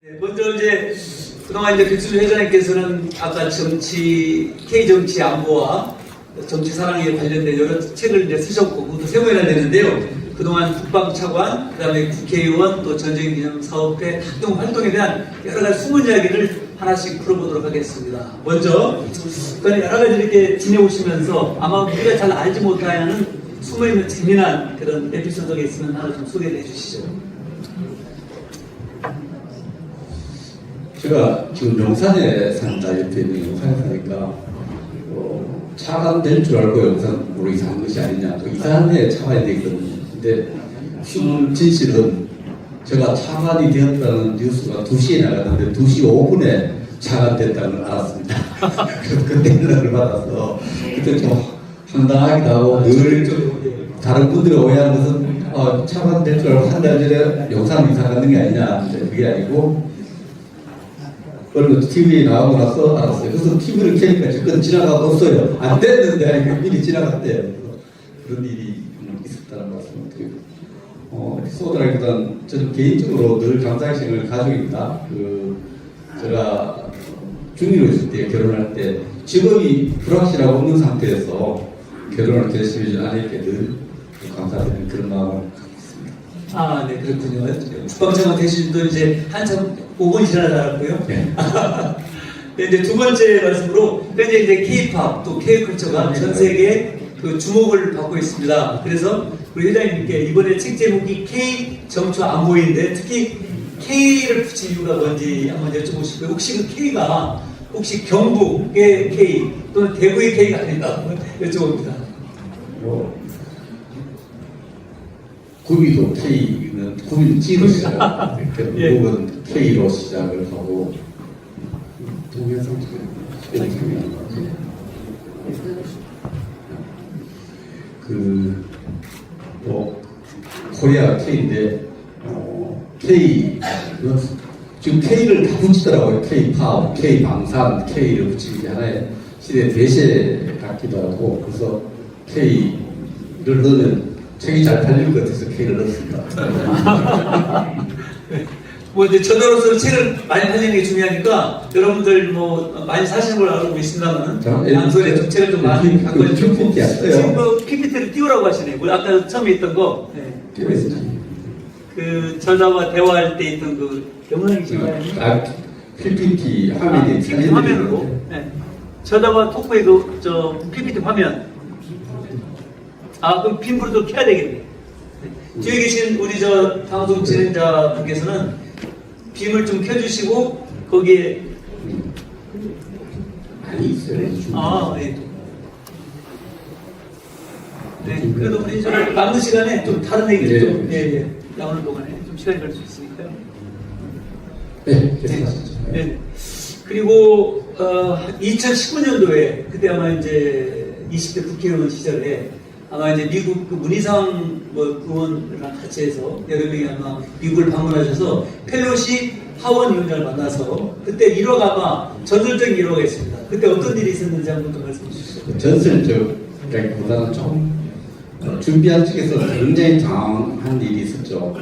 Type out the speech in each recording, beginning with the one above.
네, 먼저 이제 그동안 이제 백수주 회장님께서는 아까 K 정치 안보와 정치 사랑에 관련된 여러 책을 이제 쓰셨고 그것도 세 번이나 됐는데요. 그동안 국방차관, 그다음에 국회의원, 또 전쟁기념사업회 각종 활동에 대한 여러 가지 숨은 이야기를 하나씩 풀어보도록 하겠습니다. 먼저 여러 가지 이렇게 지내오시면서 아마 우리가 잘 알지 못하는 숨어있는 재미난 그런 에피소드가 있으면 하나 좀 소개를 해주시죠. 제가 지금 용산에 산다, 옆에 있는 용산에 사니까 차관 될 줄 알고 용산 으로 이사한 것이 아니냐, 또 이사한 데 차관이 되거든요. 근데 지금 진실은 제가 차관이 되었다는 뉴스가 2시에 나갔는데 2시 5분에 차관 됐다는 걸 알았습니다. 그때 연락을 받아서 그때 좀 황당하기도 하고, 늘 다른 분들이 오해하는 것은 차관 될 줄 알고 한 달 전에 용산 이사 가는 게 아니냐. 그게 아니고 그리고 TV에 나오고 나서 알았어요. 그래서 TV를 켜니까 지금 지나가고 없어요. 안 됐는데 미리 지나갔대요. 그런 일이 있었다는 말씀을 드리고, 에피소드라기보다는 저는 개인적으로 늘 감사의 생각을 가족입니다. 제가 중2로 있을 때, 결혼할 때 직업이 불확실하고 없는 상태에서 결혼을 결심해 준 아내에게 늘 감사드리는 그런 마음을 갖고 있습니다. 아, 네, 그렇군요. 국방장관 되시도 이제 한참 5분 지나가고요. 네. 네, 이제 두 번째 말씀으로 현재 이제 K-팝 또 K-컬처가 전 세계 그 주목을 받고 있습니다. 그래서 우리 회장님께 이번에 책 제목이 K 정초 안보인데 특히 K를 붙인 이유가 뭔지 한번 여쭤보시고요. 혹시 그 K가 혹시 경북의 K 또는 대구의 K가 아닌가 한번 여쭤봅니다. 구미도 K는 구미는 G로 시작, 결국은 K로 시작을 하고 동해상 코리아 K인데 K 지금 K를 다 붙이더라고요. K-팝, K-방산, K를 붙이는 게 하나의 시대 대세 같기도 하고, 그래서 K를 넣으면 책이 잘 팔릴 것 같아서 K를 넣었습니다. 뭐 이제 저자로서 책을 많이 팔리는 게 중요하니까 여러분들 뭐 많이 사시는 걸 알고 있습니다만 양손에 좀 책을 좀 많이 갖고 있고 지금 그 PPT를 띄우라고 하시네요. 우리 아까 처음에 있던 거 그 저자와 대화할 때 있던 그 영상이신가요? PPT 화면이 PPT 화면으로 저자와 토크의 저 PPT 화면. 그럼 빈불도 켜야 되겠네요. 뒤에 계신 우리 저 방송 진행자 분께서는 빔을 좀 켜주시고 거기에 많이 있어요. 네. 네, 그래도 우리 저 남는 시간에 좀 다른 얘기를 좀 나오는 동안에 좀 시간이 갈 수 있으니까요. 네. 그리고 2019년도에 그때 아마 이제 20대 국회의원 시절에 아마 이제 미국 그 문희상 의원이랑 같이 해서 여러 명이 아마 미국을 방문하셔서 펠로시 하원 위원장을 만나서 그때 1화가 아마 전설적인 1화가 있습니다. 그때 어떤 일이 있었는지 한번 더 말씀해 주시죠. 전설적이라기보다는 좀 준비한 측에서 굉장히 당황한 일이 있었죠.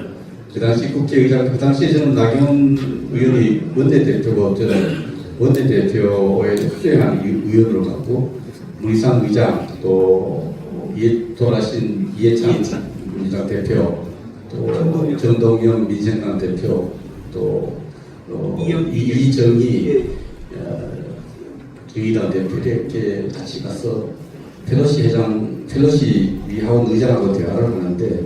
그 당시 국회의장, 그 당시에 저는 나경원 의원이 원내대표고, 저는 원내대표에 수행한 의원으로 갔고, 문희상 의장, 또 돌아가신 이해찬 민주당 대표, 또 정동영 민생당 대표, 또 이정희 정의당 대표 이렇게 같이 가서 펠로시 하원 의장하고 대화를 하는데,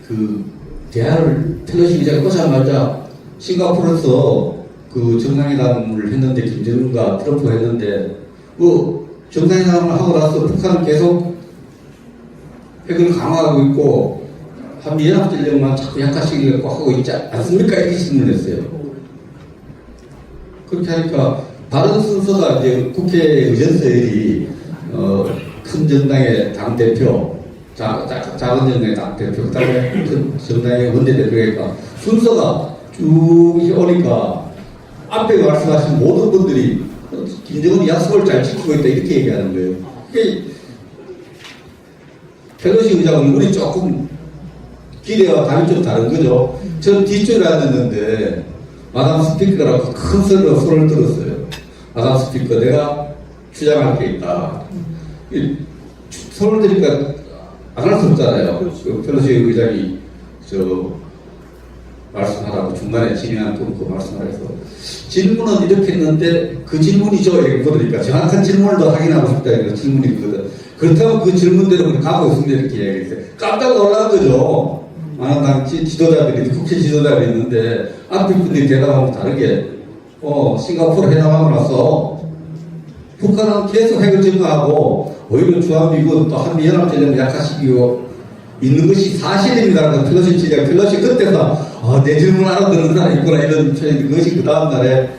그 대화를 펠로시 의장이 오자마자 싱가포르에서 그 정상회담을 했는데, 김정은과 트럼프가 했는데, 정상회담을 하고 나서 북한은 계속 핵을 강화하고 있고 한미연합전력만 자꾸 약화시키려고 하고 있지 않습니까? 이렇게 질문을 했어요. 그렇게 하니까 다른 순서가 이제 국회 의전서열이 큰 정당의 당대표, 작은 정당의 당대표, 그 다음에 큰 정당의 원내대표가 순서가 쭉 오니까 앞에 말씀하신 모든 분들이 김정은이 약속을 잘 지키고 있다 이렇게 얘기하는 거예요. 펠로시 의장 얼굴이 조금 기대와 감이 좀 다른 거죠. 전 뒷줄에 앉았는데 마담 스피커라고 큰 소리로 손을 들었어요. 마담 스피커, 내가 주장할 게 있다. 손을 들니까 안 할 수 없잖아요. 그 펠로시 의장이 말씀하라고 중간에 진행한 그 말씀을 해서 질문은 이렇게 했는데 그 질문이죠. 이렇게 물으니까 정확한 질문을 더 확인하고 싶다는 질문이 있거든. 그렇다면 그 질문대로 가고 있습니다. 이렇게 이야기했어요. 깜짝 놀란 거죠. 많은 당 지도자들이, 국회 지도자들이 있는데 앞에 분들이 대답하면 다르게 싱가포르 회담하고 나서 북한은 계속 핵을 증가하고 오히려 주한미군 또 한미연합전력을 약화시키고 있는 것이 사실입니다. 펠로시 지적, 펠로시 그때서 내 질문 알아듣는 사람이 있구나 이런 표현이 그것이 그 다음날에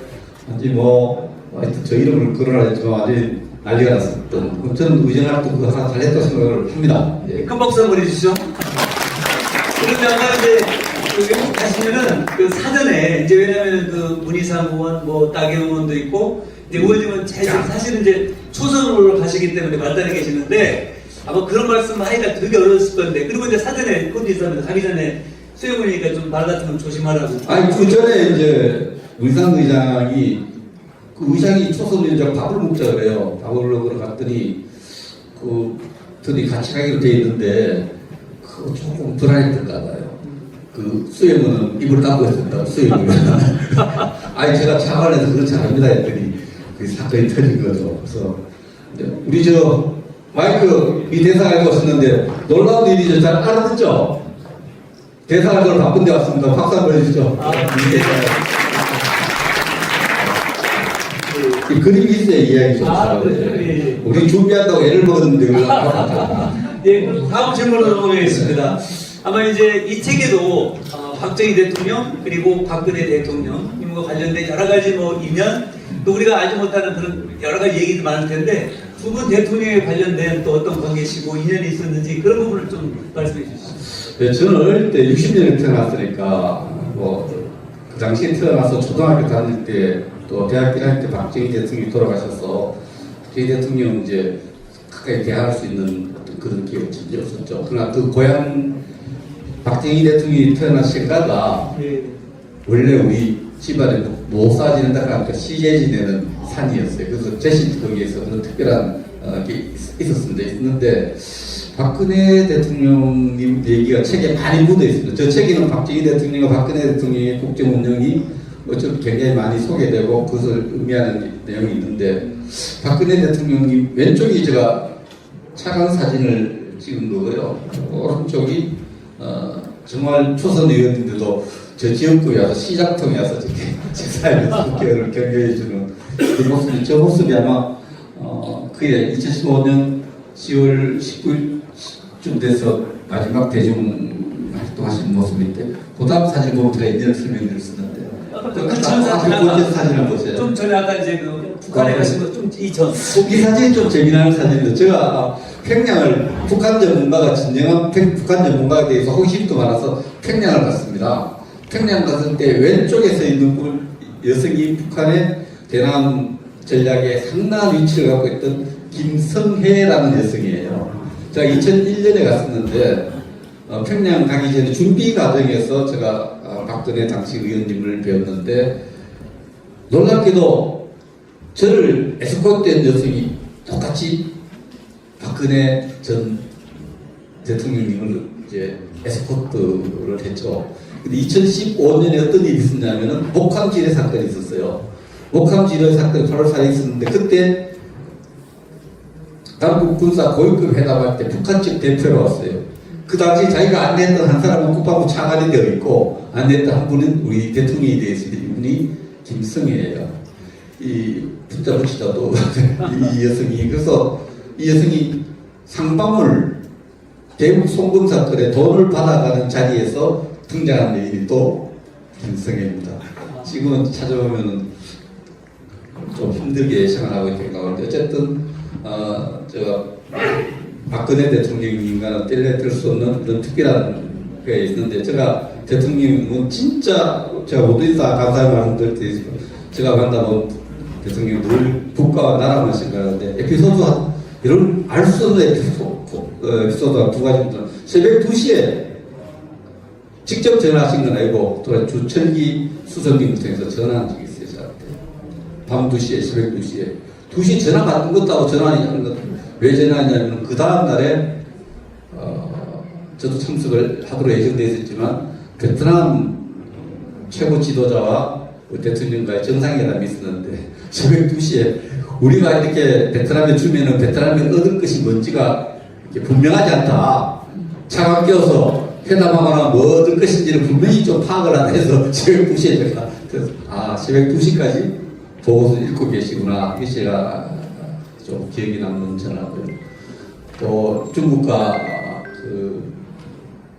하여튼 저 이름을 거론하지만 아주 난리가 났었던 저는 의정활동 그거 하나 잘했다고 생각을 합니다. 예. 큰 박수 한번 해주시죠. 그런데 아까 이제 외국 가시면은 그 사전에 이제 왜냐면 그 문희상 의원, 따경 의원도 있고 이제 의원님은 사실은 이제 초선으로 가시기 때문에 만나게 계시는데 아마 그런 말씀 하기가 되게 어려웠을 건데 그리고 이제 사전에 콘디서는 가기 전에 수행원이니까 좀 말 같은 건 조심하라고. 아니 그 전에 이제 문희상 의장이 그 의장이 초선 의장 밥을 먹자 그래요. 밥을 먹으러 갔더니 둘이 같이 가기로 돼 있는데 조금 불안했던가 봐요. 그 수행원은 입을 닫고 있었다. 수행원은 아니 제가 차관해서 그렇지 않습니다 했더니 그 사건이 터진 거죠. 그래서 우리 마이크 이 대사 알고 왔었는데 놀라운 일이죠. 잘 알아듣죠? 대사 알고 바쁜 데 왔습니다. 박수 한번 해주시죠. 이 그림이 있어요. 이야기죠. 네. 우리 준비한다고 애를 먹었는데 예, 다음 질문으로 넘어가겠습니다. 아마 이제 이 책에도 박정희 대통령 그리고 박근혜 대통령님과 관련된 여러 가지 인연 또 우리가 알지 못하는 그런 여러 가지 얘기도 많을 텐데 두 분 대통령에 관련된 또 어떤 관계시고 인연이 있었는지 그런 부분을 좀 말씀해 주시죠. 네, 저는 어릴 때 60년에 태어났으니까 그 당시에 태어나서 초등학교 다닐 때 또 대학교 다닐 때 박정희 대통령이 돌아가셔서 박정희 대통령 이제 가까이 대화할 수 있는 어떤 그런 기회가 전혀 없었죠. 그러나 그 고향 박정희 대통령이 태어난 생가가 원래 우리 집안에 못 사지는다고 하니까 시제 지내는 산이었어요. 그래서 제신 거기에서 그런 특별한 게 있었습니다. 있는데 박근혜 대통령님 얘기가 책에 많이 묻어 있습니다. 저 책에는 박정희 대통령과 박근혜 대통령의 국정 운영이 좀 굉장히 많이 소개되고 그것을 의미하는 내용이 있는데 박근혜 대통령님 왼쪽이 제가 차관 사진을 찍은 거고요. 오른쪽이 정말 초선 의원님들도 저 지역구에 와서 시장통에 와서 이렇게 식사하면서 국회를 격려해주는 그 모습이 저 모습이 아마 그게 2015년 10월 19일쯤 돼서 마지막 대중 활동하시는 모습인데 그 다음 사진 보면 제가 인연을 설명드릴 수 있는데 그 사진을 보세요. 좀 전에 아까 이제 그 북한에 가신 거 좀 이전. 이 사진이 좀 재미나는 사진인데 제가 평양을 북한 전문가가 진정한 북한 전문가에 대해서 호기심도 많아서 평양을 갔습니다. 평양 갔을 때 왼쪽에 서 있는 여성이 북한의 대남 전략에 상당한 위치를 갖고 있던 김성혜라는 여성이에요. 제가 2001년에 갔었는데 평양 가기 전에 준비 과정에서 제가 박근혜 당시 의원님을 배웠는데 놀랍게도 저를 에스코트한 여성이 똑같이 박근혜 전 대통령님을 이제 에스코트를 했죠. 근데 2015년에 어떤 일이 있었냐면은 목함 지뢰 사건이 있었어요. 목함 지뢰 사건이 8월 4일에 있었는데 그때 남북 군사 고위급 회담할 때 북한 측 대표로 왔어요. 그 당시 자기가 안냈던 한 사람은 국방부 차관이 되어 있고 안냈던 한 분은 우리 대통령이 되어 있습니다. 이분이 김성애예요. 이 붙자 붙이다 또 이 여성이 그래서 이 여성이 상방울 대북 송금 사건에 돈을 받아가는 자리에서 등장한 여인이 또 김성애입니다. 지금은 찾아보면은 좀 힘들게 생활하고 있게 나오는데 어쨌든 제가 박근혜 대통령님과는 뗄래뗄 수 없는 그런 특별한 게 있는데 제가 대통령은 진짜 제가 모두 인사 감사의 말씀드릴 때 제가 만나본 대통령 늘 국가와 나라만 생각하는데 에피소드 이런 알 수 없는 에피소드가 두 가지입니다. 새벽 2시에 직접 전화하신 건 아니고 또 주철기 수석님을 통해서 전화한 적이 있어요. 저한테. 밤 2시에 새벽 2시에 2시 전화 받는 것도 하고 전화하는 것 왜 전화하냐면 그 다음 날에 저도 참석을 하도록 예정되어 있었지만 베트남 최고 지도자와 대통령과의 정상회담이 있었는데 새벽 2시에 우리가 이렇게 베트남에 주면은 베트남에 얻을 것이 뭔지가 이렇게 분명하지 않다. 차가 껴서 회담하거나 뭐 얻을 것인지를 분명히 좀 파악을 안 해서 새벽 2시에 제가 그래서 새벽 2시까지 보고서 읽고 계시구나. 이 제가 좀 기억이 남는 전화고요. 또 중국과 그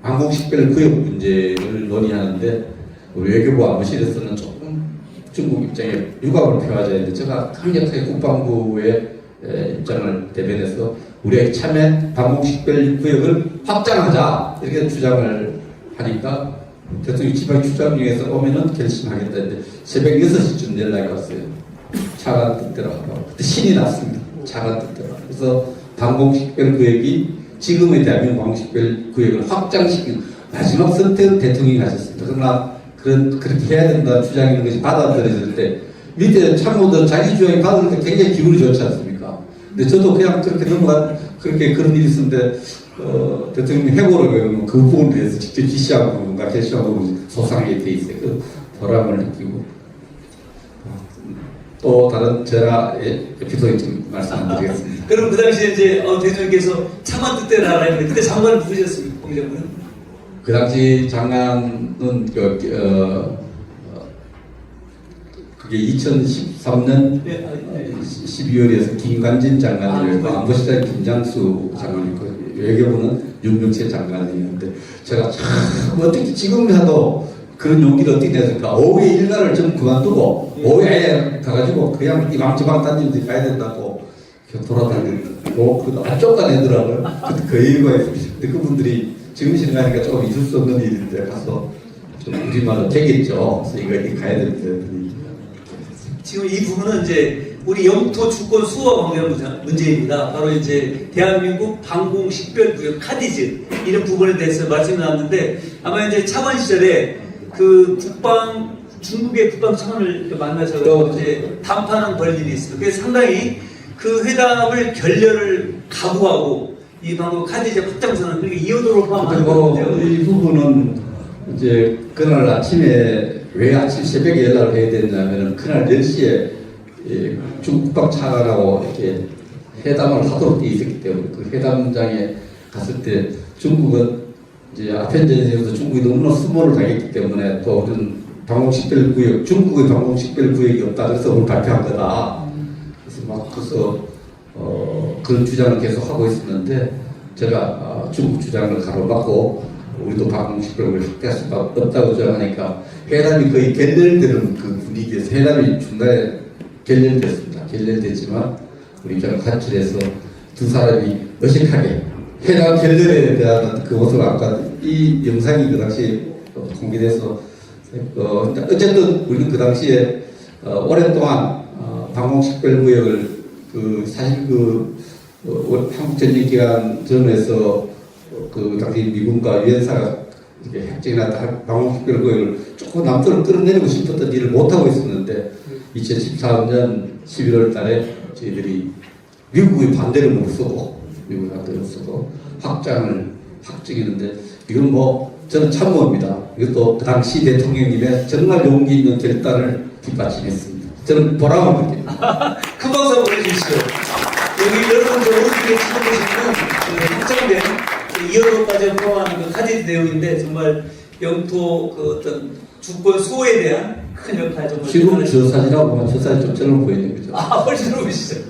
항공식별 구역 문제를 논의하는데 우리 외교부 안보실에서는 조금 중국 입장에 유감을 표하자 했는데 제가 강력하게 국방부의 입장을 대변해서 우리의 참여 방공식별 구역을 확장하자 이렇게 주장을 하니까 대통령 지방출장중에서 오면은 결심하겠다 했는데 새벽 6시쯤 연락이 왔어요. 차관 뜻대로 하고 그때 신이 났습니다. 차관 뜻대로. 그래서 방공식별 구역이 지금의 대한민국 방공식별 구역을 확장시키는 마지막 선택은 대통령이 하셨습니다. 그러나 그렇게 해야 된다는 주장이 있는 것이 받아들여질 때 밑에 참모들 자기 주장이 받을 때 굉장히 기분이 좋지 않습니까? 근데 저도 그냥 그렇게 넘어간 그런 일이 있었는데 대통령이 해보라고 그 부분에 대해서 직접 지시하고 뭔가 결심하고 소상하게 돼 있어요. 그 보람을 느끼고 또 다른 전화의 에피소드 좀 말씀드리겠습니다. 그럼 그 당시에 이제 대통령께서 차관 뜻대로 하라 했는데 그때 장관은 누구셨습니까? 공장군은? 그 당시 장관은 그게 2013년 12월에서 김관진 장관이었고 안보실장 김장수 장관이었고 외교부는 윤병채 장관이었는데 제가 참 어떻게 지금이라도 그런 용기를 어떻게 냈을까? 오후에 일가를 좀 그만두고 오후에 아예 가가지고 그냥 이방지방 다니면서 가야 된다고 돌아다니고 그 쫓아내더라고요. 그 이유가 있습니다. 근데 그분들이 지금 생각하니까 조금 있을 수 없는 일인데 가서 좀 우리말로 되겠죠. 그래서 이거 가야 되는데 지금 이 부분은 이제 우리 영토 주권 수호 관계한 문제입니다. 바로 이제 대한민국 방공식별구역 카디즈 이런 부분에 대해서 말씀이 나왔는데 아마 이제 차관 시절에 그 중국의 국방 차관을 만나서 이제 담판한 벌일이 있습니다. 그래서 상당히 그 회담을 결렬을 각오하고 이 방금 카디제 확장선을 그렇게 이어도록 포함하는 건데요. 이 부분은 이제 그날 아침에 왜 아침 새벽에 연락을 해야 되냐면은 그날 10시에 중국 국방 차관하고 이렇게 회담을 하도록 돼 있었기 때문에 그 회담장에 갔을 때 중국은 이제 아편전에서 중국이 너무나 수모를 당했기 때문에 또 그런 방공식별구역 중국의 방공식별구역이 없다 그래서 오늘 발표한 거다. 그래서 그런 주장을 계속 하고 있었는데 제가 중국 주장을 가로막고 우리도 방공식별구역을 확대할 수가 없다고 주장하니까 회담이 거의 결렬되는 그 분위기에서 회담이 중간에 결렬됐습니다. 결렬됐지만 우리 입장을 관철해서 두 사람이 어색하게 회담 결렬에 대한 그 모습을 아까 이 영상이 그 당시에 공개돼서 어쨌든 우리는 그 당시에 오랫동안 방공식별구역을 사실 한국 전쟁 기간 전에서 그 당시 미군과 유엔사가 이렇게 핵쟁이나 방공식별구역을 조금 남쪽으로 끌어내리고 싶었던 일을 못하고 있었는데 2014년 11월 달에 저희들이 미국의 반대를 무릅쓰고 확정했는데 이건 뭐 저는 참모입니다. 이것도 그 당시 대통령님의 정말 용기 있는 결단을 뒷받침했습니다. 저는 보람을 느낍니다. 큰 박수 한번 보내주시죠. 여기 여러분들 오른쪽에 찍어보시면 확정된 2월호까지 포함하는 그 카디드 내용인데 정말 영토 그 어떤 주권 수호에 대한 큰 역할 정말 지금 저 사진하고 보면 저 사진 좀 젊어 보이는 거죠. 훨씬 젊으시죠.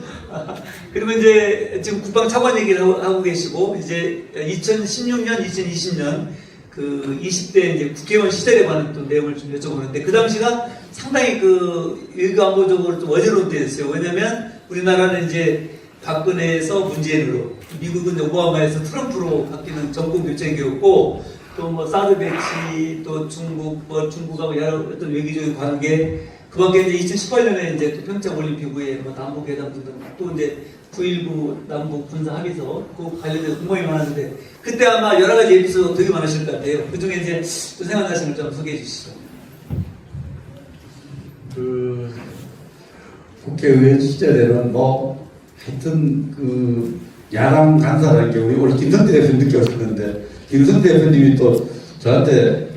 그러면 이제 지금 국방 차관 얘기를 하고 계시고 이제 2016년, 2020년 그 20대 이제 국회의원 시절에 관한 또 내용을 좀 여쭤보는데 그 당시가 상당히 그 외교안보적으로 좀 어지러웠대였어요. 왜냐면 우리나라는 이제 박근혜에서 문재인으로 미국은 오바마에서 트럼프로 바뀌는 정권 교체기였고 또 뭐 사드 배치 또 중국하고 여러 어떤 외교적인 관계 그밖에 이제 2018년에 이제 또 평창 올림픽 후에 뭐 남북 회담 등등 또 이제 9.19 남북 군사 합의서 그 관련해서 공방이 많았는데 그때 아마 여러 가지 에피소드 되게 많으실 것 같아요. 그 중에 이제 또 생각나시는 걸 좀 소개해 주시죠. 그 국회의원 시절에는 뭐 하여튼 그 야당 간사라는 게 우리 원래 김성태 대표님 느꼈었는데 김성태 대표님이 또 저한테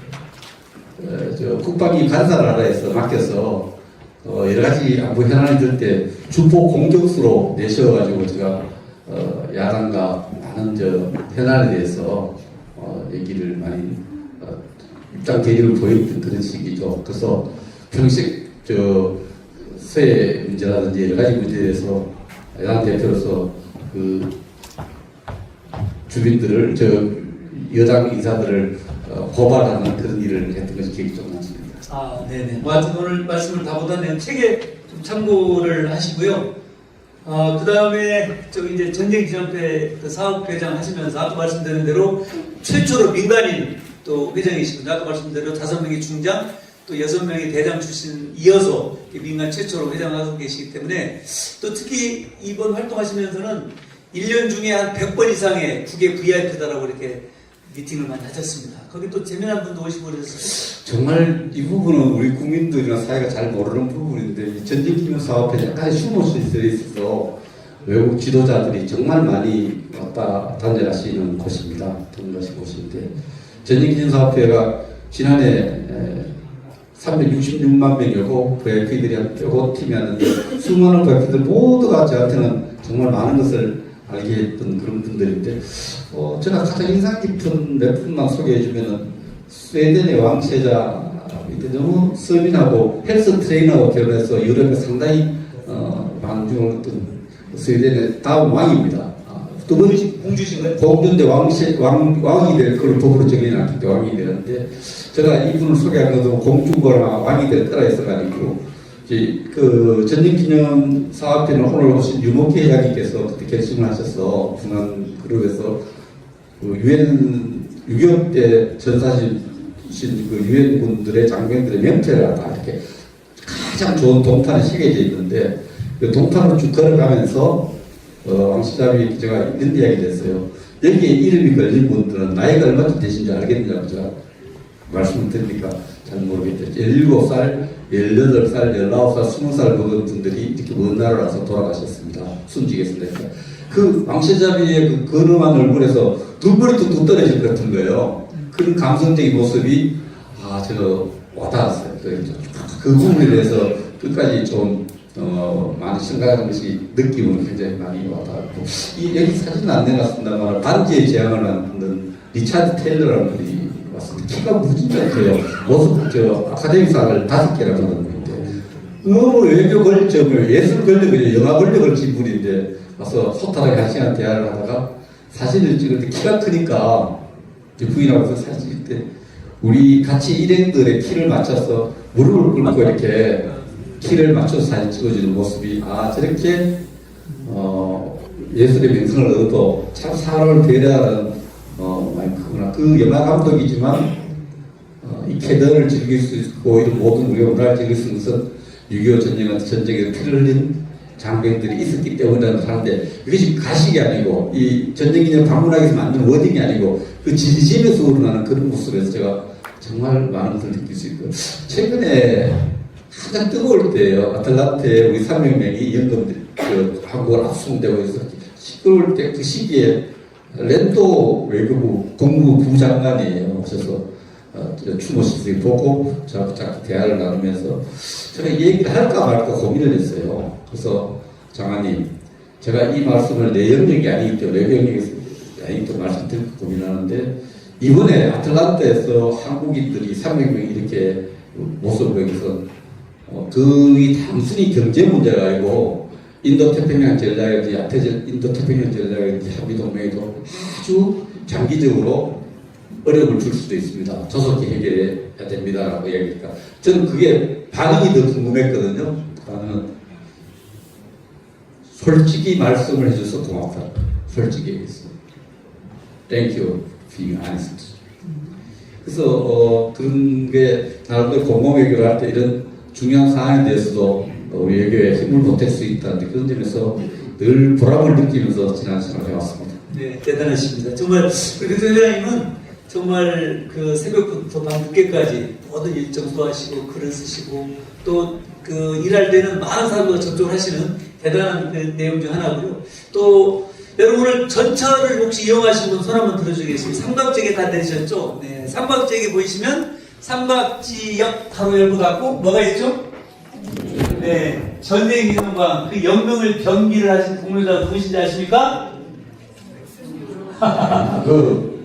저 국방위 간사를 하라 해서 맡겨서 여러 가지 안보 현안이 들 때 주포 공격수로 내세워가지고 제가 야당과 많은 저 현안에 대해서 얘기를 많이 입장 대립을 보였던 그런 시기죠. 그래서 평생 저 서해 문제라든지 여러 가지 문제에 대해서 야당 대표로서 그 주민들을 여당 인사들을 고발하는 그런 일을 했던 것이 기억이 좀 나십니다. 아, 네네. 뭐 하여튼 오늘 말씀을 다 못하네요. 책에 좀 참고를 하시고요. 그 다음에 저기 이제 전쟁기념회 그 사업회장 하시면서 아까 말씀드린 대로 최초로 민간인 또 회장이시고 아까 말씀드린 대로 5명의 중장 또 6명의 대장 출신 이어서 민간 최초로 회장하고 계시기 때문에 또 특히 이번 활동하시면서는 1년 중에 한 100번 이상의 국외 VIP다라고 이렇게 미팅을 많이 하셨습니다. 거기 또 재미난 분도 오시고 그래서 정말 이 부분은 우리 국민들이나 사회가 잘 모르는 부분인데 이 전쟁기념 사업에 약간의 숨어서 있어서 외국 지도자들이 정말 많이 왔다 다녀가시는 곳입니다. 다녀가시는 곳인데 전쟁기념 사업회가 지난해 366만 명이고 VIP들이 요거 팀이 하는데 수많은 VIP들 모두가 저한테는 정말 많은 것을 알게 했던 그런 분들인데 제가 가장 인상 깊은 몇 분만 소개해 주면은 스웨덴의 왕세자 이때 너무 서민하고 헬스 트레이너하고 결혼해서 유럽에 상당히 만중을 얻던 스웨덴의 다음 왕입니다. 두 번째 공주신가요? 공주인데 왕이 될 걸 법으로 정해놨기 때문에 왕이 되는데 제가 이분을 소개한 것도 공주거나 왕이 될 거라 해서가지고 그 전쟁기념 사업회는 오늘 오신 유목희 회장님께서 그때 결심을 하셔서 중앙 그룹에서 그 유엔 6.25 때 전사신 그 유엔 군들의 장병들의 명태를 다 이렇게 가장 좋은 동탄에 새겨져 있는데 그 동탄을 쭉 걸어가면서 왕시자비 기자가 이런 이야기를 했어요. 여기에 이름이 걸린 분들은 나이가 얼마나 되신지 알겠느냐고 제가 말씀을 드리니까 잘 모르겠죠. 17살, 18살, 19살, 20살 먹은 분들이 이렇게 먼 나라로 와서 돌아가셨습니다. 순직했으니까. 그 왕세자비의 그 근엄한 얼굴에서 눈물이 뚝뚝 떨어질 것 같은 거예요. 그런 감성적인 모습이 제가 와닿았어요. 그 부분에 대해서 끝까지 좀 많이 생각하는 것이 느낌은 굉장히 많이 와닿았고 여기 사진은 안 내놨습니다만 반지의 제왕을 만든 리차드 테일러라는 분이 왔습니다. 키가 무진장 커요. 모습 아카데미상을 5개나 받은 분인데 너무 외교 권력을 예술 권력을 영화 권력을 진 분인데 와서 소탈하게 1시간 대화를 하다가 사진을 찍을 때 키가 크니까 부인하고서 사진 찍을 때 우리 같이 일행들의 키를 맞춰서 무릎을 꿇고 이렇게 키를 맞춰서 사진 찍어주는 모습이 저렇게 예술의 명성을 얻어도 참 사람을 배려하는 많이 크구나. 그 영화 감독이지만 이 캐던을 즐길 수 있고 이런 모든 우리가 문화를 즐길 수 있는 것은 6.25 전쟁에서 피를 흘린 장병들이 있었기 때문이라는 하는데 이것이 가식이 아니고 이 전쟁기념 박물관에서 위해서 만든 워딩이 아니고 그 진심에서 우러나는 그런 모습에서 제가 정말 많은 것을 느낄 수 있고 최근에 가장 뜨거울 때예요. 아틀란트에 우리 300명이 연금들이 한국을 압송되고 있어서 시끄러울 때 그 시기에 랜도 외교부 국무부 부장관이에요. 오셔서 추모식을 보고 저하고 대화를 나누면서 제가 이 얘기를 할까 말까 고민을 했어요. 그래서 장관님, 제가 이 말씀을 내 영역이 아니기 때문에 외교 영역에서 아니기 때문에 말씀드리고 고민하는데 이번에 아틀란타에서 한국인들이 300명이 이렇게 모습을 보여서 그게 단순히 경제 문제가 아니고 인도태평양 전략이든지 인도태평양 전략이든지 한미동맹에도 아주 장기적으로 어려움을 줄 수도 있습니다. 조속히 해결해야 됩니다라고 이야기하니까 저는 그게 반응이 더 궁금했거든요. 반응은 솔직히 말씀을 해줘서 고맙다. 솔직히 얘기했어요. Thank you for being honest. 그래서 그런 게 나름대로 공공외교를 할 때 이런 중요한 사안에 대해서도 우리 외교에 힘을 보탤 수 있다는 그런 점에서 늘 보람을 느끼면서 지난 생활을 해왔습니다. 네, 대단하십니다. 정말 우리 백승 회장님은 정말 그 새벽부터 밤 늦게까지 모든 일정 소화하시고 글을 쓰시고 또 그 일할 때는 많은 사람과 접촉을 하시는 대단한 그 내용 중 하나고요. 또 여러분 오늘 전철을 혹시 이용하신 분 손 한번 들어주겠습니다. 삼각지게 다 내리셨죠? 네, 삼각지게 보이시면 삼각지역 바로 열고 닫고 뭐가 있죠? 네, 전쟁 기념관 그 영명을 병기를 하신 동료자 누구신지 아십니까?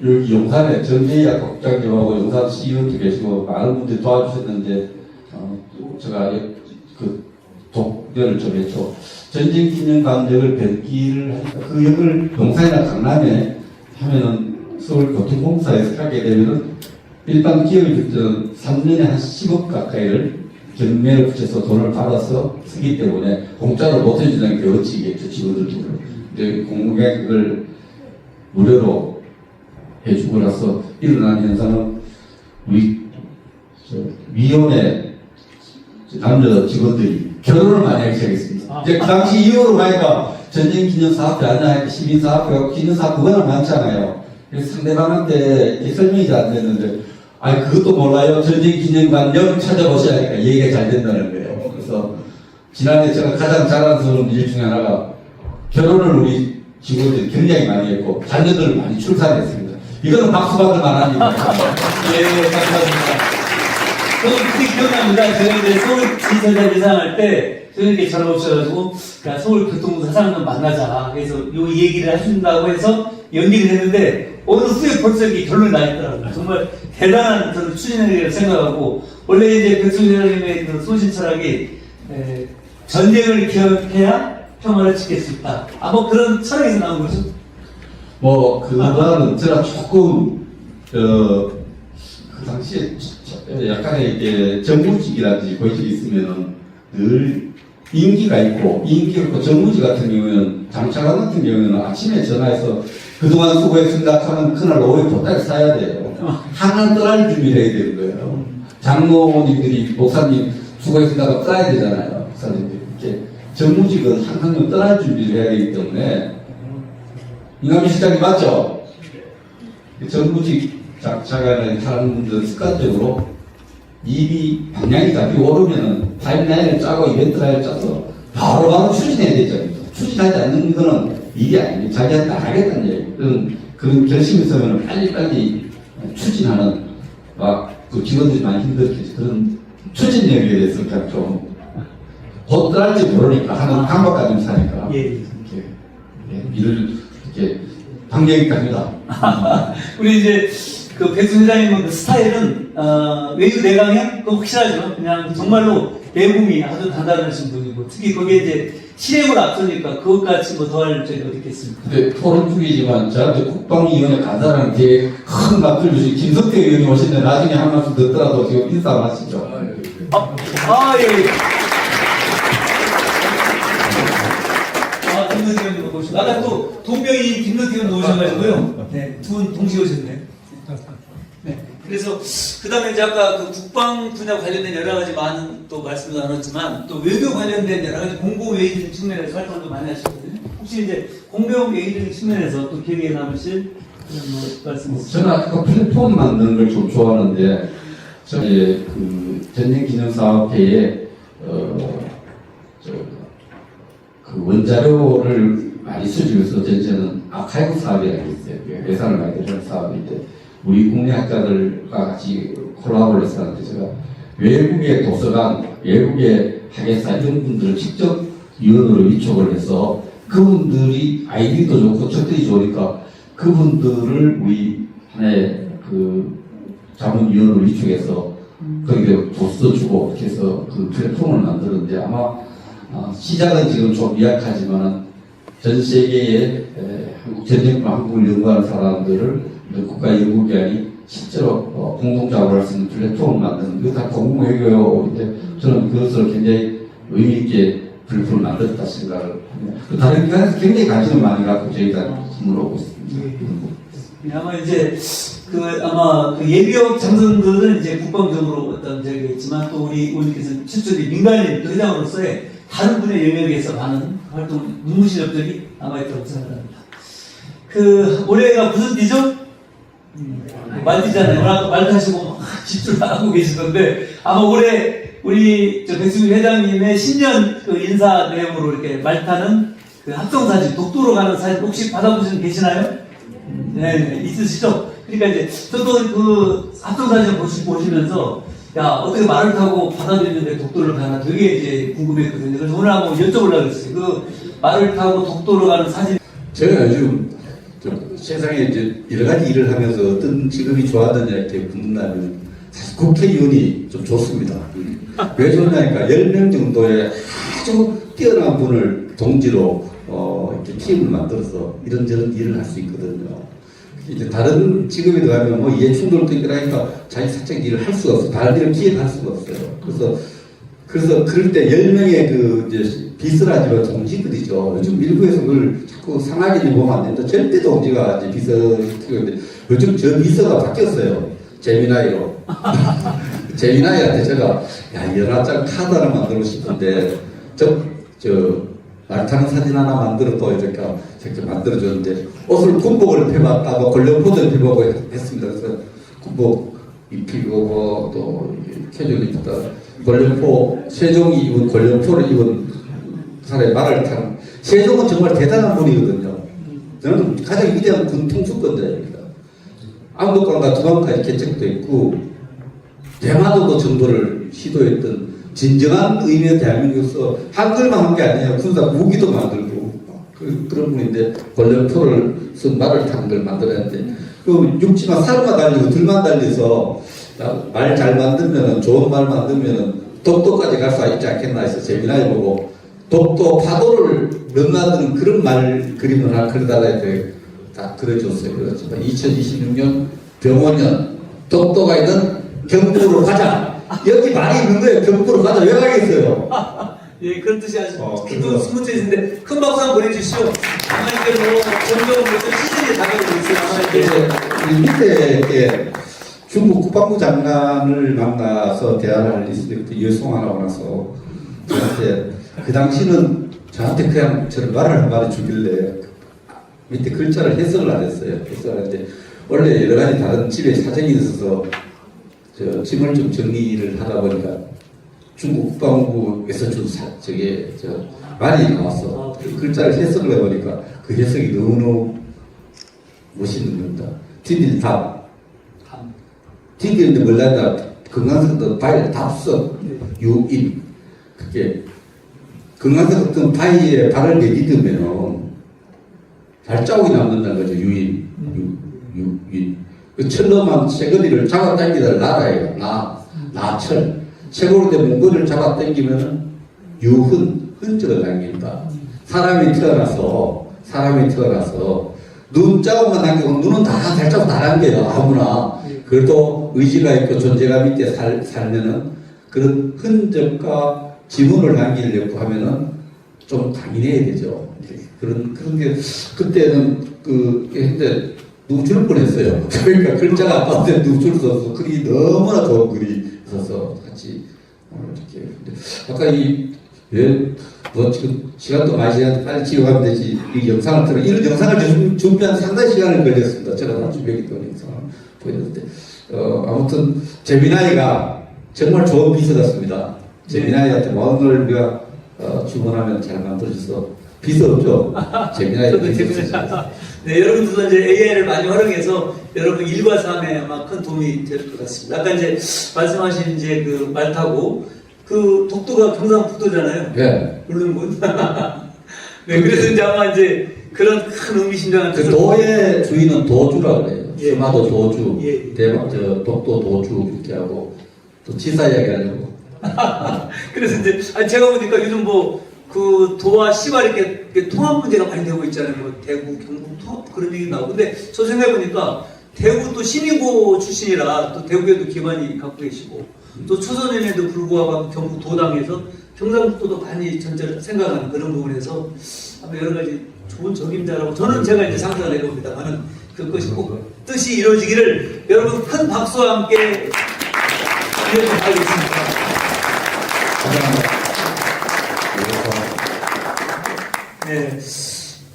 여기 용산에 전재희학 국장님하고 용산 CEO도 계시고 많은 분들이 도와주셨는데 제가 그 독려를 좀 했죠. 전쟁 기념관역을 변기를 하니까 그 역을 용산이나 강남에 하면은 서울교통공사에서 하게 되면은 일반 기업이 그때는 3년에 한 10억 가까이를 경매를 붙여서 돈을 받아서 쓰기 때문에 공짜로 못 해준다는 게 어찌겠죠, 직원들도. 근데 공공에 그걸 무료로 해주고 나서 일어난 현상은 우리 위원회 남자 직원들이 결혼을 많이 하기 시작했습니다. 이제 그 당시 이후로 가니까 전쟁기념사업회 아니야 시민사업회 기념사업 그거는 많잖아요. 그래서 상대방한테 설명이 잘 안 됐는데 아니 그것도 몰라요. 전쟁기념관역 찾아보셔야 하니까 얘기가 잘 된다는 거예요. 그래서 지난해 제가 가장 자랑스러운 일 중에 하나가 결혼을 우리 직원들이 굉장히 많이 했고 자녀들을 많이 출산했습니다. 이거는 박수 받을 만합니다. 네, 감사합니다. 저는 그때 기억납니다. 제가 이제 서울 지사장 예상할 때, 저는 이렇게 전화 오셔가지고, 야, 서울 교통부 사장님 만나자. 그래서 요 얘기를 하신다고 해서 연기를 했는데, 어느 후에 벌써 이렇게 결론이 나 있더라고요. 정말 대단한 저는 추진력이라고 생각하고, 원래 이제 백승 회장님의 그 소신 철학이, 전쟁을 기억해야 평화를 지킬 수 있다. 뭐 그런 철학에서 나온 거죠. 그거는 제가 조금, 그 당시에 약간의 이게 정무직이라든지 고위직이 있으면은 늘 임기가 있고, 정무직 같은 경우에는, 장차관 같은 경우에는 아침에 전화해서 그동안 수고했습니다 하면 그날 오후에 보따리 싸야 돼요. 하나 떠날 준비를 해야 되는 거예요. 장로님들이, 목사님 수고했습니다가 떠야 되잖아요. 목사님들이. 이렇게 정무직은 항상 떠날 준비를 해야 되기 때문에, 이남희 실장님 맞죠? 정무직 장차관을 하는 분들은 습관적으로 입이 방향이 잡히고 오르면은 타임라인을 짜고 이벤트라인을 짜서 바로 추진해야 되죠. 추진하지 않는 거는 일이 아닙니다. 자기한테 안 하겠다는 얘기. 그런 결심이 있으면 빨리빨리 추진하는, 그 직원들이 많이 힘들겠죠. 그런 추진력에 대해서 그냥 좀, 곧 떠날지 모르니까 하는 강박관념 사니까. 이렇게 일을 이렇게 방향이 갑니다. 우리 이제 그 백승 회장님은 그 스타일은 외유 내강형 그거 확실하죠. 그냥 정말로 내공이 아주 단단하신 분이고 특히 거기에 이제 실행을 앞서니까 그것같이 뭐 더할 점이 어디 있겠습니까? 근데 토론 중이지만 저한테 국방위원회 간사라는 되게 큰 박수를 주신 김석태 의원이 오시는데 나중에 한 말씀 듣더라도 지금 인사 마시죠. 예. 김노태 의원님 오시고 아까 또 동명이 김노태 의원 오셔가지고요. 네, 두 분 동시에 오셨네요. 네. 그래서 그 다음에 이제 아까 그 국방 분야 관련된 여러 가지 많은 또 말씀도 나눴지만 또 외교 관련된 여러 가지 공공 외교적인 측면에서 활동도 많이 하시거든요. 혹시 이제 공공 외교적인 측면에서 또 기억에 남으실 그런 뭐 말씀 있으세요? 저는 아까 플랫폼 만드는 걸 좀 좋아하는데 저는 이제 그 전쟁기념사업회에 그 원자료를 많이 수집해서 저는 아카이브 사업이라는 게 있어요. 예산을 많이 들여는 사업인데 우리 국내 학자들과 같이 콜라보를 해서 하는데 제가 외국의 도서관, 외국의 학예사 이런 분들을 직접 위원으로 위촉을 해서 그분들이 아이디도 좋고 적들이 좋으니까 그분들을 우리 하나의 그 자문위원으로 위촉해서 거기에 도서도 주고 이렇게 해서 그 플랫폼을 만드는데 아마 시작은 지금 좀 미약하지만 전 세계의 한국 전쟁과 한국을 연구하는 사람들을 국가연구기관이 실제로 공동작업을 할 수 있는 플랫폼을 만드는 게 다 공공외교인데 저는 그것을 굉장히 의미있게 플랫폼을 만들었다 생각을 합니다. 다른 기관에서 굉장히 관심을 많이 갖고 저희가 질문을 오고 있습니다. 아마 이제 아마 그 예비역 장성들은 이제 국방적으로 어떤 저기겠지만 또 우리 의원님께서 최초의 민간인 회장으로서의 다른 분의 영역에서 많은 활동, 눈부신 업적이 남아있다고 생각합니다. 올해가 무슨 띠죠? 말띠잖아요. 아까 말타시고 막 집중하고 계시던데 아마 올해 우리 백승규 회장님의 신년 인사 내용으로 이렇게 말타는 합성사진, 독도로 가는 사진 혹시 받아보신 계시나요? 네, 있으시죠? 그러니까 이제 저도 합성사진을 보시면서 야, 어떻게 말을 타고 받아들이는데 독도를 가나 되게 이제 궁금했거든요. 그래서 오늘 한번 여쭤보려고 했어요. 말을 타고 독도로 가는 사진. 제가 요즘 세상에 이제 여러 가지 일을 하면서 어떤 직업이 좋아하느냐 이렇게 묻는다면 사실 국회의원이 좀 좋습니다. 왜 좋냐니까 10명 정도의 아주 뛰어난 분을 동지로 이렇게 팀을 만들어서 이런저런 일을 할 수 있거든요. 이제 다른 직업에 들어가면 뭐 이해 충돌도 있으니까 자기 사적 일을 할 수가 없어요. 다른 일을 기획할 수가 없어요. 그래서 그럴 때 10명의 이제 비서라지만 동지들이죠. 요즘 일부에서 그걸 자꾸 상하게 보면 안 된다. 절대 동지가 이제 비서인데 요즘 저 비서가 바뀌었어요. 재미나이로. 재미나이한테 제가 야, 연합장 카드 하나 만들고 싶은데 말 타는 사진 하나 만들어도 이렇게 만들어줬는데 옷을 군복을 입혀봤다고 권력포도 입혀보고 했습니다. 그래서 군복 입히고 또 캐주얼 입혔다 권력포 세종이 입은 권력포를 입은 사람의 말을 타는 세종은 정말 대단한 분이거든요. 저는 가장 위대한 군 통수권자입니다. 압록강과 두강까지 개척도 했고 대마도도 정도를 시도했던 진정한 의미의 대한민국에서 한글만 한 게 아니에요. 군사 무기도 만들고 그런 분인데 권력포를 쓴 말을 타는 걸 만들었는데 육지만 사람만 달리고 둘만 달려서 말 잘 만들면 좋은 말 만들면 독도까지 갈 수 있지 않겠나 해서 재미나게 보고 독도 파도를 넘나드는 그런 말 그림을 하나 그려달라 해서 딱 그려줬어요. 그래서 2026년 병원년 독도가 있는 경부로 가자. 여기 말이 있는 거예요. 경부로 가자. 왜 가겠어요? 예, 그런 뜻이 아주 기쁜 스무트인데 큰 박수 한번 보내주시오. 아마 이게 점점 시즌이 다가오고 있어요. 우리 밑에 중국 국방부 장관을 만나서 대화를 할 있을 때 여송하라고 나서 저한테 그 당시는 저한테 그냥 저를 말을 한 마디 주길래 밑에 글자를 해석을 안 했어요. 해석을 했는데 원래 여러 가지 다른 집에 사정이 있어서 짐을 좀 정리를 하다 보니까 중국 국방부에서 준 말이 나왔어. 그 글자를 해석을 해보니까 그 해석이 너무너무 멋있는 겁니다. 딘딘답. 딘딘데 몰랐다. 건강석도 바위를 답석. 유인. 그게 건강석 같은 바위에 발을 내딛으면 발자국이 남는다는 거죠. 유인. 유인. 그 철로만 새거리를 잡아당기다 나라예요. 나철. 최고로 된 문고리를 잡아당기면은 흔적을 남긴다. 사람이 태어나서 눈자국만 남기고 눈은 다 발자국 다 남겨요. 아무나. 그래도 의지가 있고 존재감 있게 살면은 그런 흔적과 지문을 남기려고 하면은 좀 강인해야 되죠. 그런 게 그때는 근데 누구 줄 뻔했어요. 그러니까 글자가 아까운데 누구 줄 써서 글이 너무나 좋은 글이 있어서 같이 이렇게. 아까 지금 시간도 많이 지났는데 빨리 지어가면 되지. 이 영상을 들어. 이런 영상을 준비한 상당히 시간을 걸렸습니다. 제가 다 준비했던 영상을 보였는데. 아무튼, 재미나이가 정말 좋은 비서였습니다. 재미나이한테 모든 걸 우리가 주문하면 잘 만들어줘서 비서 없죠? 재미나이가 비서였습니다. 네, 여러분들도 이제 AI를 많이 활용해서 여러분 일과 삶에 아마 큰 도움이 될 것 같습니다. 아까 이제 말씀하신 이제 말 타고 독도가 경상북도잖아요. 네. 울릉군. 네, 그래서 이제 아마 이제 그런 큰 의미심장한 도의 주인은 도주라고 그래요. 수마도 도주, 예. 독도 도주 이렇게 하고 또 지사 이야기하려고. 그래서 이제 제가 보니까 요즘 도와 시와 이렇게 통합 문제가 많이 되고 있잖아요. 대구, 경북 통합 그런 얘기 나오고. 근데 저 생각해보니까 대구도 시민고 출신이라 또 대구에도 기반이 갖고 계시고 또 초선임에도 불구하고 경북 도당에서 경상북도도 많이 전체를 생각하는 그런 부분에서 아마 여러 가지 좋은 적임자라고 저는 제가 이제 상상을 해봅니다만은 그것이 꼭 뜻이 이루어지기를 여러분 큰 박수와 함께 이어가겠습니다. 네.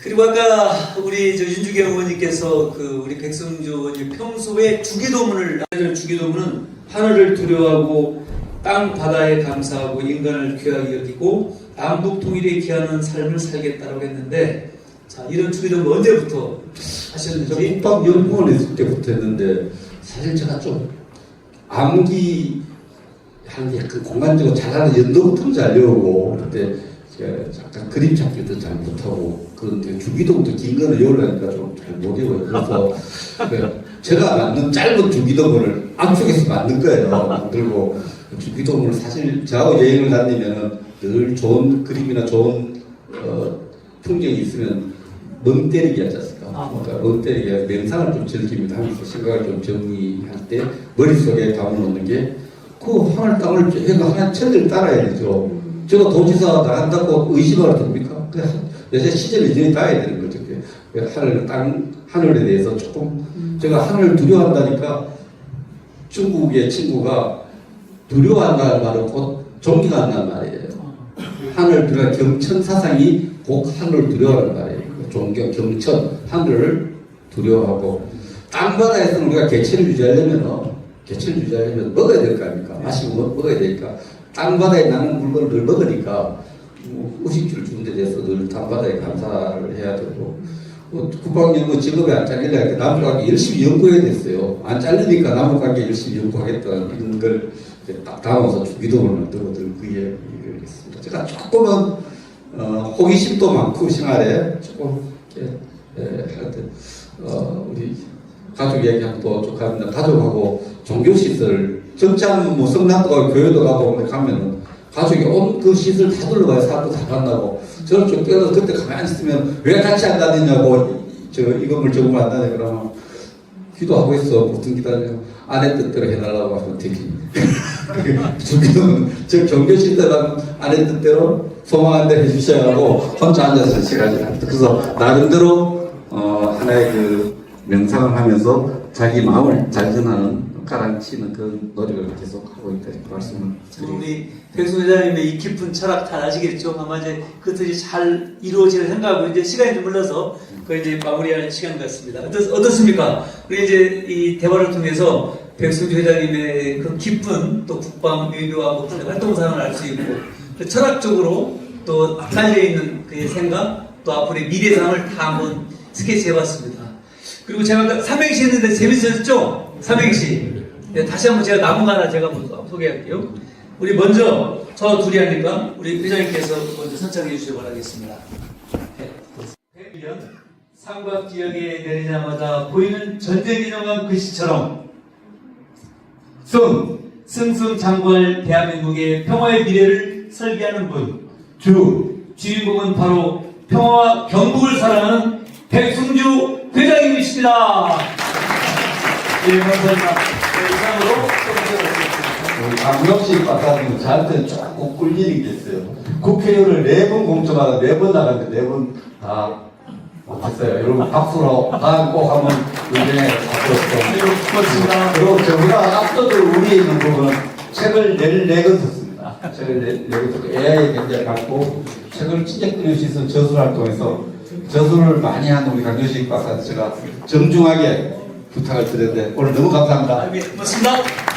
그리고 아까 우리 윤주경 의원님께서 우리 백성주 의원님 평소에 주기도문을 주기도문은 하늘을 두려워하고 땅 바다에 감사하고 인간을 귀하게 여기고 남북 통일에 기하는 삶을 살겠다라고 했는데, 자, 이런 주기도문 언제부터 하셨는지? 국방연구원 있을 때부터 했는데, 사실 제가 좀 암기 하는데 그 공간적으로 잘하는 연도부터 잘 외우고, 그때 제가 잠깐 그림 잡기도 잘 못하고, 그런데 주기도문도 긴 거는 외우려니까 좀 잘 못 외워요. 그래서 제가 만든 짧은 주기도문을 앞쪽에서 만든 거예요. 만들고 주기도문을 사실 저하고 여행을 다니면은 늘 좋은 그림이나 좋은 풍경이 있으면 멍 때리기 하지 않습니까? 그러니까 멍 때리기, 명상을 좀 즐깁니다. 하면서 생각을 좀 정리할 때 머릿속에 담아놓는 게 그 하늘 땅을 해가 하나의 천리를 따라야 되죠. 제가 도지사 나간다고 의심을 됩니까? 요새 시절이 이전에 따야 되는 거죠. 하늘, 땅, 하늘에 대해서 조금 제가 하늘을 두려워한다니까 중국의 친구가 두려워한다는 말은 곧 존경한다는 말이에요. 하늘을 두려워, 경천 사상이 곧 하늘을 두려워하는 말이에요. 존경, 경천, 하늘을 두려워하고 땅바다에서는 우리가 개체를 유지하려면 먹어야 될 거 아닙니까? 마시고 먹어야 되니까 땅바다에 나는 물건을 늘 먹으니까 의식주를 주는 데 대해서 늘 땅바다에 감사를 해야 되고 국방연구 직업에 안 잘리려니까 나무관계 열심히 연구해야 됐어요. 안 잘리니까 나무관계 열심히 연구하겠다는 걸 딱 담아서 주기도문을 만들고 그 얘기를 했습니다. 제가 조금은 호기심도 많고 생활에 조금 하여튼 우리 가족 얘기하면 또 족합니다. 가족하고 종교시설 정참 뭐 성당도 가고 교회도 가고 가면은 가족이 온 그 시설 다 둘러봐요. 사람도 다 만나고 저를 좀 떼어서 그때 가만히 있으면 왜 같이 안 다니냐고 이 건물 저 건물 안 다니냐 그러면 기도하고 있어. 무슨 기도하냐고 아내 뜻대로 해달라고 하면 되게 주기도는 저 종교시설은 아내 뜻대로 소망한 대로 해주셔야 하고 혼자 앉아서 시간이 합니다. 그래서 나름대로 하나의 그 명상을 하면서 자기 마음을 잘 전하는 가라앉히는 그 노력을 계속 하고 있다 이렇게 말씀을 드립니다. 우리 백승 회장님의 이 깊은 철학 다 아시겠죠? 아마 이제 그 뜻이 잘 이루어질 생각하고 이제 시간이 좀 흘러서 거의 이제 마무리하는 시간 같습니다. 어떻습니까? 우리 이제 이 대화를 통해서 백승 회장님의 그 깊은 또 국방 외교와 뭐 활동상을 알 수 있고 철학적으로 또 깔려 있는 그의 생각 또 앞으로의 미래상을 다 한번 스케치해봤습니다. 그리고 제가 삼행시 했는데 재밌었죠? 삼행시. 네, 다시 한번 제가 남은 거 하나 제가 소개할게요. 우리 먼저 저 둘이 하니까 우리 회장님께서 먼저 선창해 주시기 바라겠습니다. 네. 100년 삼각 지역에 내리자마자 보이는 전쟁이 넘은 글씨처럼 승승장구할 대한민국의 평화의 미래를 설계하는 분, 주인공은 바로 평화와 경북을 사랑하는 백승주 회장님이십니다. 네, 감사합니다. 네, 이상으로 강명식 박사님 저한테는 조금 꿀리는 게 있어요. 국회의원을 4번 공천하다 4번 나갔는데 4번 다 못했어요. 여러분 박수로 다음 꼭 한번 의견에 고맙습니다. 그리고 저보다 압도적으로 우리에 있는 부분은 책을 14권 썼습니다. 책을 4권 썼고 AI에 굉장히 갖고 책을 진짜 끊을 수 있어서 저술 활동에서 저술을 많이 하는 우리 강명식 박사한테 제가 정중하게 부탁을 드렸는데 오늘 너무 감사합니다. 고맙습니다.